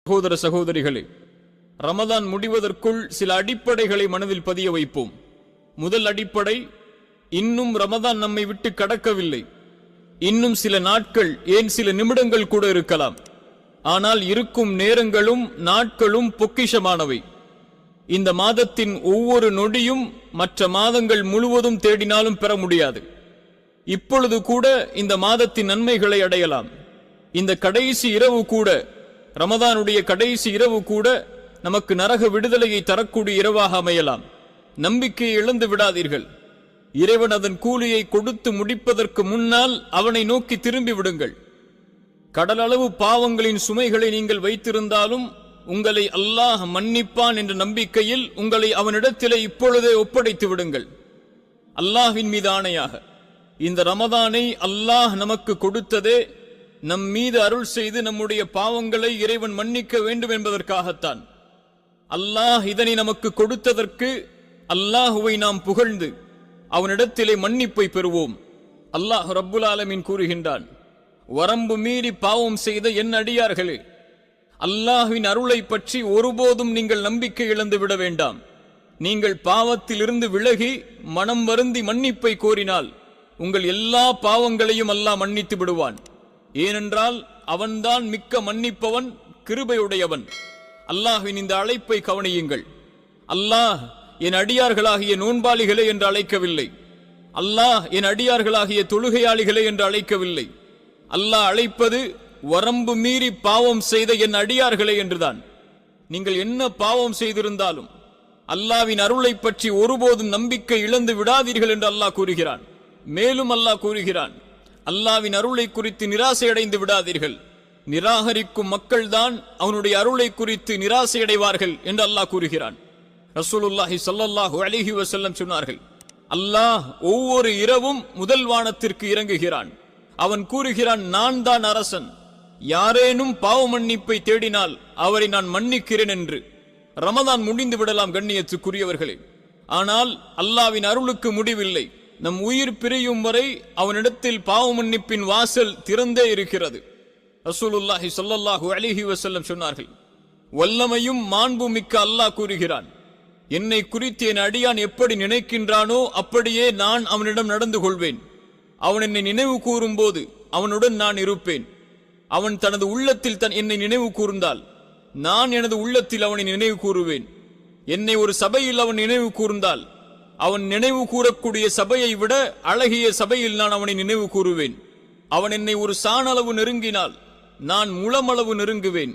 சகோதர சகோதரிகளே, ரமதான் முடிவதற்குள் சில அடிப்படைகளை மனதில் பதிய வைப்போம். முதல் அடிப்படை, இன்னும் ரமதான் நம்மை விட்டு கடக்கவில்லை. இன்னும் சில நாட்கள், ஏன் சில நிமிடங்கள் கூட இருக்கலாம். ஆனால் இருக்கும் நேரங்களும் நாட்களும் பொக்கிஷமானவை. இந்த மாதத்தின் ஒவ்வொரு நொடியும் மற்ற மாதங்கள் முழுவதும் தேடினாலும் பெற முடியாது. இப்பொழுது கூட இந்த மாதத்தின் நன்மைகளை அடையலாம். இந்த கடைசி இரவு கூட, ரமதானுடைய கடைசி இரவு கூட நமக்கு நரக விடுதலையை தரக்கூடிய இரவாக அமையலாம். நம்பிக்கையை இழந்து விடாதீர்கள். இறைவன் அதன் கூலியை கொடுத்து முடிப்பதற்கு முன்னால் அவனை நோக்கி திரும்பி விடுங்கள். கடலளவு பாவங்களின் சுமைகளை நீங்கள் வைத்திருந்தாலும் உங்களை அல்லாஹ் மன்னிப்பான் என்ற நம்பிக்கையில் உங்களை அவனிடத்திலே இப்பொழுதே ஒப்படைத்து விடுங்கள். அல்லாஹ்வின் மீது ஆணையாக, இந்த ரமதானை அல்லாஹ் நமக்கு கொடுத்ததே நம் மீது அருள் செய்து நம்முடைய பாவங்களை இறைவன் மன்னிக்க வேண்டும் என்பதற்காகத்தான். அல்லாஹ் இதனை நமக்கு கொடுத்ததற்கு அல்லாஹுவை நாம் புகழ்ந்து அவனிடத்திலே மன்னிப்பை பெறுவோம். அல்லாஹ் ரப்புல் ஆலமீன் கூறுகின்றான், வரம்பு மீறி பாவம் செய்த என் அடியார்களே, அல்லாஹ்வின் அருளை பற்றி ஒருபோதும் நீங்கள் நம்பிக்கை இழந்து விட வேண்டாம். நீங்கள் பாவத்திலிருந்து விலகி மனம் வருந்தி மன்னிப்பை கோரினால் உங்கள் எல்லா பாவங்களையும் அல்லாஹ் மன்னித்து விடுவான். ஏனென்றால் அவன்தான் மிக்க மன்னிப்பவன், கிருபையுடையவன். அல்லாஹ்வின் இந்த அழைப்பை கவனியுங்கள். அல்லாஹ் என் அடியார்களாகிய நோன்பாளிகளே என்று அழைக்கவில்லை. அல்லாஹ் என் அடியார்களாகிய தொழுகையாளிகளே என்று அழைக்கவில்லை. அல்லாஹ் அழைப்பது வரம்பு மீறி பாவம் செய்த என் அடியார்களே என்றுதான். நீங்கள் என்ன பாவம் செய்திருந்தாலும் அல்லாஹ்வின் அருளை பற்றி ஒருபோதும் நம்பிக்கை இழந்து விடாதீர்கள் என்று அல்லாஹ் கூறுகிறான். மேலும் அல்லாஹ் கூறுகிறான், அல்லாஹ்வின் அருளை குறித்து நிராசையடைந்து விடாதீர்கள். நிராகரிக்கும் மக்கள்தான் அவனுடைய அருளை குறித்து நிராசையடைவார்கள் என்று அல்லாஹ் கூறுகிறான். ரசூலுல்லாஹி ஸல்லல்லாஹு அலைஹி வஸல்லம் சொன்னார்கள், அல்லாஹ் ஒவ்வொரு இரவும் முதல் வானத்திற்கு இறங்குகிறான். அவன் கூறுகிறான், நான் தான் அரசன். யாரேனும் பாவ மன்னிப்பை தேடினால் அவரை நான் மன்னிக்கிறேன் என்று. ரமதான் முடிந்து விடலாம் கண்ணியத்துக்குரியவர்களே, ஆனால் அல்லாஹ்வின் அருளுக்கு முடிவில்லை. நம் உயிர் பிரியும் வரை அவனிடத்தில் பாவ மன்னிப்பின் வாசல் திறந்தே இருக்கிறது. ரசூலுல்லாஹி ஸல்லல்லாஹு அலைஹி வஸல்லம் சொன்னார்கள், வல்லமையும் மாண்பு மிக்க அல்லாஹ் கூறுகிறான், என்னை குறித்து என் அடியான் எப்படி நினைக்கின்றானோ அப்படியே நான் அவனிடம் நடந்து கொள்வேன். அவன் என்னை நினைவு கூறும் போது அவனுடன் நான் இருப்பேன். அவன் தனது உள்ளத்தில் என்னை நினைவு கூர்ந்தால் நான் எனது உள்ளத்தில் அவனை நினைவு கூறுவேன். என்னை ஒரு சபையில் அவன் நினைவு கூர்ந்தால் அவன் நினைவு கூறக்கூடிய சபையை விட அழகிய சபையில் நான் அவனை நினைவு கூறுவேன். அவன் என்னை ஒரு சாணளவு நெருங்கினால் நான் முழமளவு நெருங்குவேன்.